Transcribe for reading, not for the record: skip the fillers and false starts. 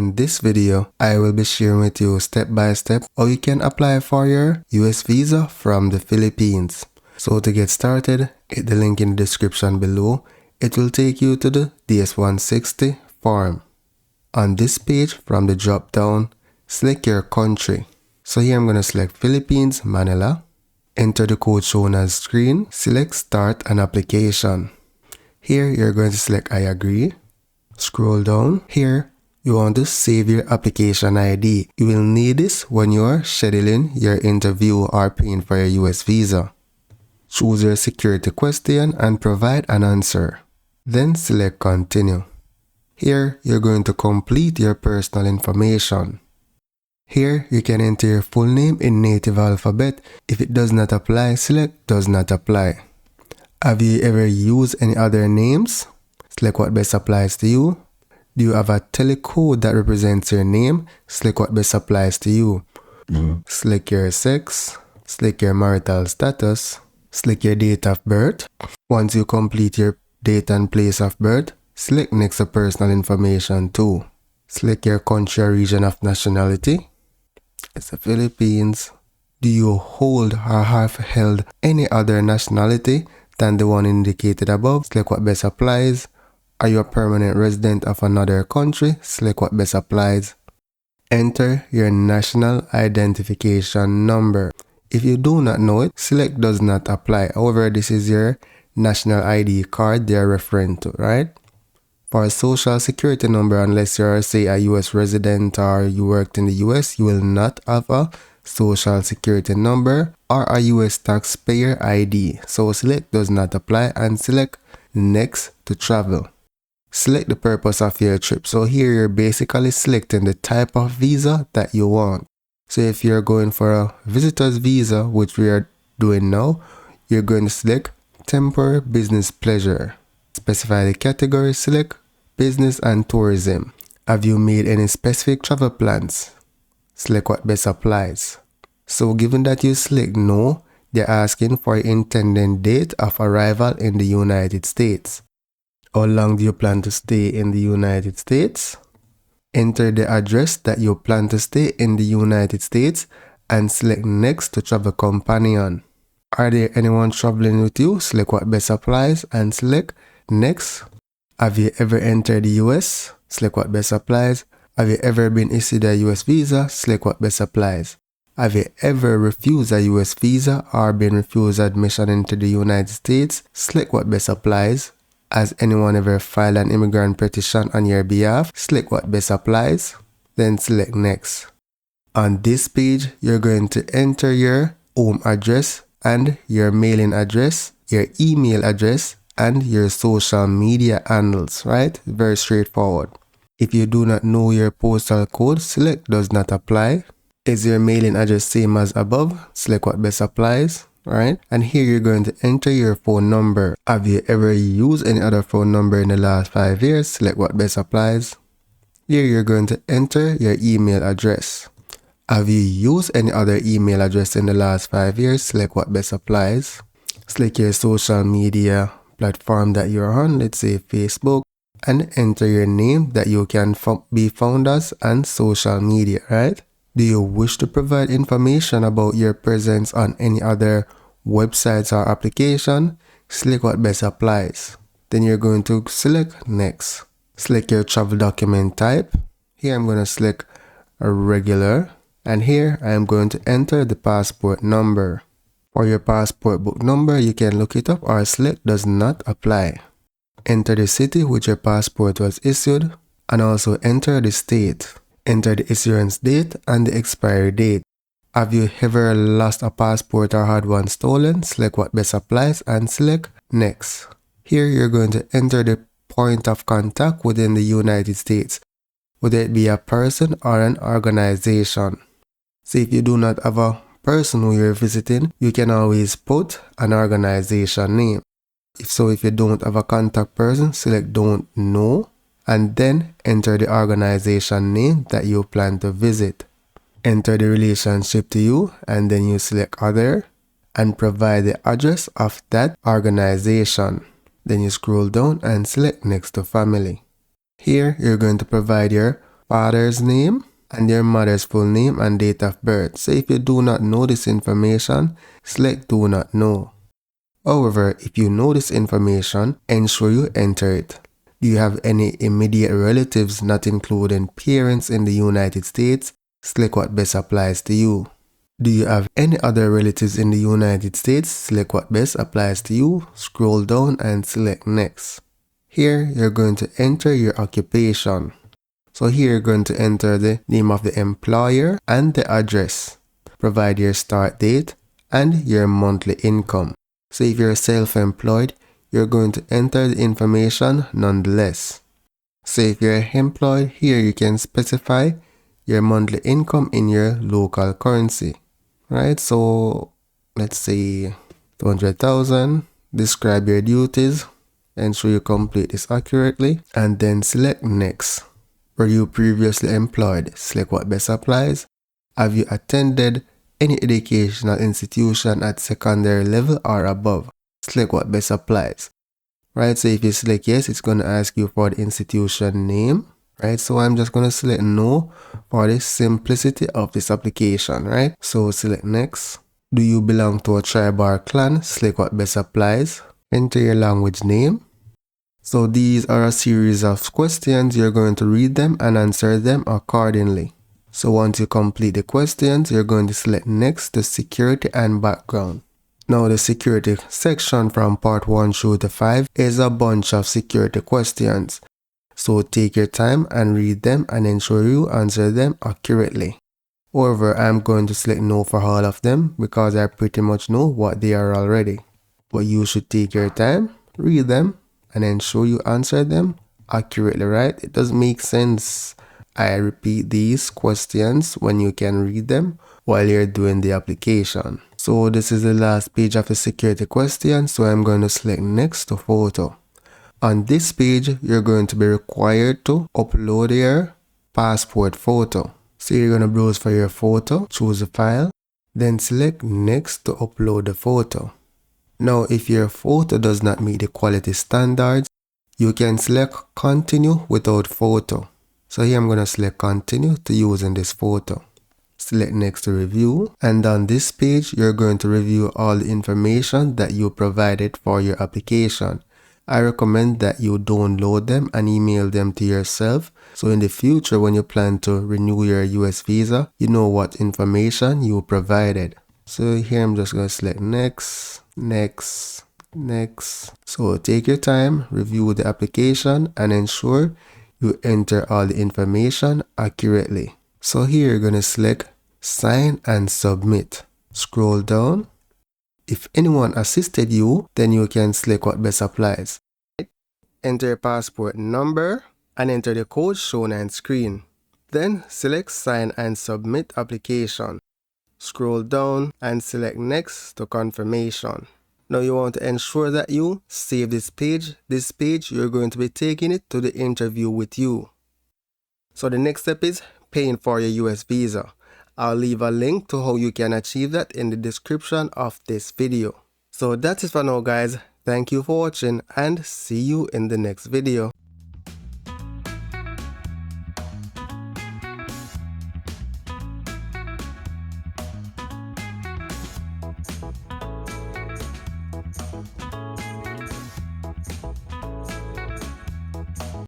In this video, I will be sharing with you step by step how you can apply for your US visa from the Philippines. So to get started, hit the link in the description below. It will take you to the DS-160 form. On this page, from the drop down, select your country. So here I'm going to select Philippines, Manila. Enter the code shown as screen. Select Start an Application. Here you're going to select I agree. Scroll down. Here you want to save your application ID. You will need this when you are scheduling your interview or paying for your US visa. Choose your security question and provide an answer. Then select Continue. Here you're going to complete your personal information. Here you can enter your full name in native alphabet. If it does not apply, select Does not apply. Have you ever used any other names? Select what best applies to you. Do you have a telecode that represents your name? Select what best applies to you. Select your sex. Select your marital status. Select your date of birth. Once you complete your date and place of birth, select Next to Personal Information too. Select your country or region of nationality. It's the Philippines. Do you hold or have held any other nationality than the one indicated above? Select what best applies. Are you a permanent resident of another country? Select what best applies. Enter your national identification number. If you do not know it, select Does not apply. However, this is your national ID card they are referring to, right? For a social security number, unless you're, say, a US resident or you worked in the US, you will not have a social security number or a US taxpayer ID. So select Does not apply and select Next to Travel. Select the purpose of your trip. So here you're basically selecting the type of visa that you want. So if you're going for a visitor's visa, which we are doing now, you're going to select Temporary Business Pleasure. Specify the category, select Business and Tourism. Have you made any specific travel plans? Select what best applies. So given that you select No, they're asking for your intended date of arrival in the United States. How long do you plan to stay in the United States? Enter the address that you plan to stay in the United States and select Next to Travel Companion. Are there anyone traveling with you? Select what best applies and select Next. Have you ever entered the US? Select what best applies. Have you ever been issued a US visa? Select what best applies. Have you ever refused a US visa or been refused admission into the United States? Select what best applies. Has anyone ever filed an immigrant petition on your behalf? Select what best applies. Then select Next. On this page, you're going to enter your home address and your mailing address, your email address, and your social media handles, right? Very straightforward. If you do not know your postal code, select Does not apply. Is your mailing address same as above? Select what best applies. Right? And here you're going to enter your phone number. Have you ever used any other phone number in the last 5 years? Select what best applies. Here you're going to enter your email address. Have you used any other email address in the last 5 years? Select what best applies. Select your social media platform that you're on, let's say Facebook, and enter your name that you can be found as and social media, right? Do you wish to provide information about your presence on any other websites or application? Select what best applies. Then you're going to select Next. Select your travel document type. Here I'm going to select a regular. And here I am going to enter the passport number. For your passport book number, you can look it up or select Does not apply. Enter the city which your passport was issued and also enter the state. Enter the issuance date and the expiry date. Have you ever lost a passport or had one stolen? Select what best applies and select Next. Here you're going to enter the point of contact within the United States, whether it be a person or an organization. So if you do not have a person who you're visiting, you can always put an organization name. If you don't have a contact person, select Don't Know and then enter the organization name that you plan to visit. Enter the relationship to you and then you select Other and provide the address of that organization. Then you scroll down and select Next to Family. Here you're going to provide your father's name, and their mother's full name and date of birth. So if you do not know this information, select do not know. However, if you know this information, ensure you enter it. Do you have any immediate relatives not including parents in the United States? Select what best applies to you. Do you have any other relatives in the United States? Select what best applies to you. Scroll down and select next. Here, you're going to enter your occupation. So here you're going to enter the name of the employer and the address. Provide your start date and your monthly income. So if you're self-employed, you're going to enter the information nonetheless. So if you're employed, here you can specify your monthly income in your local currency. Right? So let's say 200,000. Describe your duties. Ensure you complete this accurately and then select next. Were you previously employed? Select what best applies. Have you attended any educational institution at secondary level or above? Select what best applies. Right, so if you select yes, it's going to ask you for the institution name. Right, so I'm just going to select no for the simplicity of this application. Right, so select next. Do you belong to a tribe or clan? Select what best applies. Enter your language name. So these are a series of questions. You're going to read them and answer them accordingly. So once you complete the questions, you're going to select next to security and background. Now the security section from part 1 through to 5 is a bunch of security questions. So take your time and read them and ensure you answer them accurately. However, I'm going to select no for all of them because I pretty much know what they are already. But you should take your time, read them, and ensure you answer them accurately, right? It doesn't make sense I repeat these questions when you can read them while you're doing the application. So this is the last page of the security question, so I'm going to select next to photo. On this page, you're going to be required to upload your passport photo. So you're going to browse for your photo, choose a file, then select next to upload the photo. Now, if your photo does not meet the quality standards, you can select continue without photo. So here I'm going to select continue to using this photo. Select next to review, and on this page, you're going to review all the information that you provided for your application. I recommend that you download them and email them to yourself, so in the future when you plan to renew your US visa, you know what information you provided. So here I'm just going to select next, next, next. So take your time, review the application, and ensure you enter all the information accurately. So here you're going to select sign and submit. Scroll down. If anyone assisted you, then you can select what best applies. Enter your passport number and enter the code shown on screen. Then select sign and submit application. Scroll down and select next to confirmation. Now you want to ensure that you save this page. This page, you're going to be taking it to the interview with you. So the next step is paying for your US visa. I'll leave a link to how you can achieve that in the description of this video. So that's it for now, guys. Thank you for watching and see you in the next video.